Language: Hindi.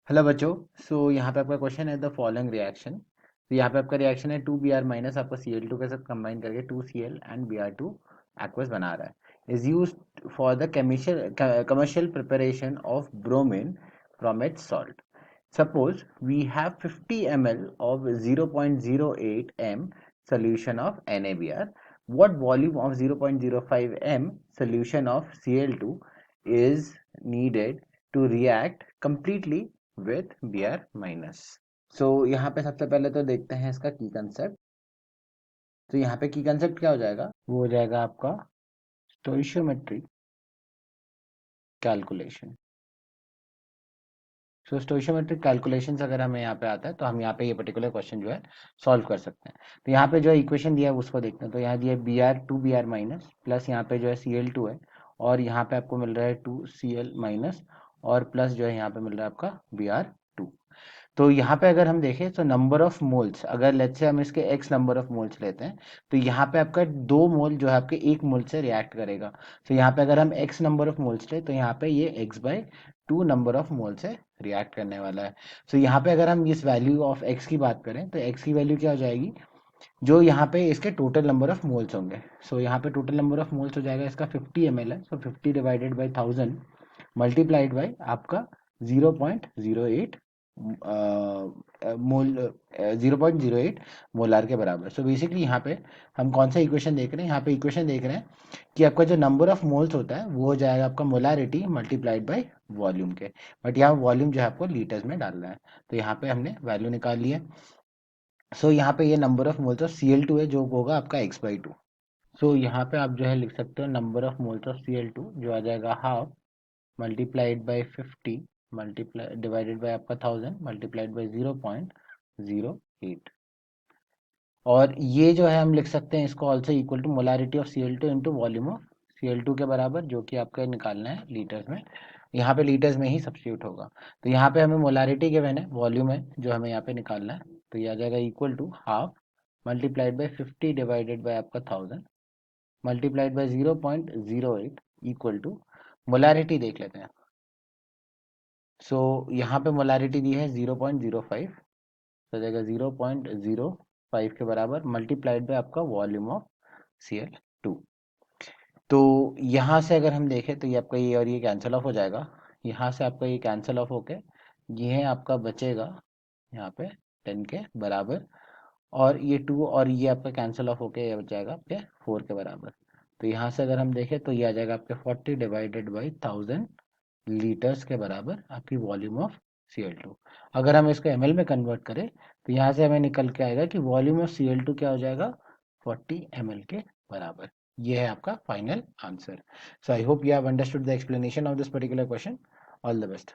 हेलो बच्चों। यहाँ पे आपका क्वेश्चन है द फॉलोइंग रिएक्शन। तो यहाँ पे आपका रिएक्शन है 2Br माइनस आपका Cl2 के साथ कंबाइन करके 2Cl एंड Br2 एक्वस बना रहा है। Is used for the commercial preparation of bromine from its salt. Suppose we have 50 ml of 0.08 m solution of NaBr. What volume of 0.05 m solution of Cl2 is needed to react completely with Br minus. यहाँ पे सबसे पहले तो देखते हैं इसका की कंसेप्ट। तो यहाँ पे की कंसेप्ट क्या हो जाएगा, वो हो जाएगा आपका स्टोइशियोमेट्रिक कैलकुलेशन। स्टोइशियोमेट्रिक कैलकुलेशन अगर हमें यहाँ पे आता है तो हम यहाँ पे ये पर्टिकुलर क्वेश्चन जो है सॉल्व कर सकते हैं। तो यहाँ पे जो इक्वेशन दिया है उसको देखते हैं। तो यहाँ दिया Br माइनस प्लस यहाँ पे जो है Cl2 है, और यहाँ पे आपको मिल रहा है 2Cl माइनस, और प्लस जो है यहाँ पे मिल रहा है आपका Br2। तो यहाँ पे अगर हम देखें तो नंबर ऑफ मोल्स, अगर लेट्स से हम इसके x नंबर ऑफ मोल्स लेते हैं तो यहाँ पे आपका 2 मोल जो है आपके 1 मोल से रिएक्ट करेगा। तो यहाँ पे अगर हम x नंबर ऑफ मोल्स ले तो यहाँ पे ये x/2 नंबर ऑफ मोल से रिएक्ट करने वाला है। तो यहाँ पे अगर हम इस वैल्यू ऑफ x की बात करें तो x की वैल्यू क्या हो जाएगी, जो यहाँ पे इसके टोटल नंबर ऑफ मोल्स होंगे। यहाँ पे टोटल नंबर ऑफ मोल्स हो जाएगा इसका 50 ml है, 50 डिवाइडेड बाई 1000 मल्टीप्लाइड बाई आपका 0.08 मोल 0.08 मोलार के बराबर। बेसिकली यहाँ पे हम कौन सा इक्वेशन देख रहे हैं, यहाँ पे इक्वेशन देख रहे हैं कि आपका जो नंबर ऑफ मोल्स होता है वो हो जाएगा आपका मोलारिटी मल्टीप्लाइड बाय वॉल्यूम के। बट यहाँ वॉल्यूम जो है आपको लीटर्स में डालना है। तो यहाँ पे हमने वैल्यू निकाल ली है। यहाँ पे ये number of moles of Cl2 है जो होगा आपका x/2। यहाँ पे आप जो है लिख सकते हो number of moles of Cl2 जो आ जाएगा half multiplied by 50 multiply divided by आपका 1000 मल्टीप्लाइड बाई 0.08। और ये जो है हम लिख सकते हैं इसको also equal to molarity of Cl2 into volume of Cl2 के बराबर, जो कि आपका निकालना है लीटर्स में। यहाँ पे लीटर्स में ही सब्स्टिट्यूट होगा। तो यहाँ पे हमें मोलारिटी गिवन है, वॉल्यूम है जो हमें यहाँ पे निकालना है। तो ये आ जाएगा equal to half multiplied by 50 divided by आपका 1000 multiplied by 0.08 equal to molarity देख लेते हैं। यहाँ पे मोलारिटी दी है 0.05, तो जाएगा 0.05 के बराबर मल्टीप्लाइड बाय आपका वॉल्यूम ऑफ Cl2। तो यहाँ से अगर हम देखें तो ये आपका ये और ये कैंसिल ऑफ हो जाएगा। यहाँ से आपका ये कैंसिल ऑफ होके ये आपका बचेगा यहाँ पे 10 के बराबर, और ये 2 और ये आपका कैंसिल ऑफ होके ये बच जाएगा आपके 4 के बराबर। तो यहाँ से अगर हम देखें तो ये आ जाएगा आपके 40 डिवाइडेड बाई 1000 लीटर्स के बराबर आपकी वॉल्यूम ऑफ Cl2। अगर हम इसको ml में कन्वर्ट करें तो यहाँ से हमें निकल के आएगा कि वॉल्यूम ऑफ Cl2 क्या हो जाएगा, 40 ml के बराबर। ये है आपका final answer. I hope you have understood the explanation of this particular question. All the best.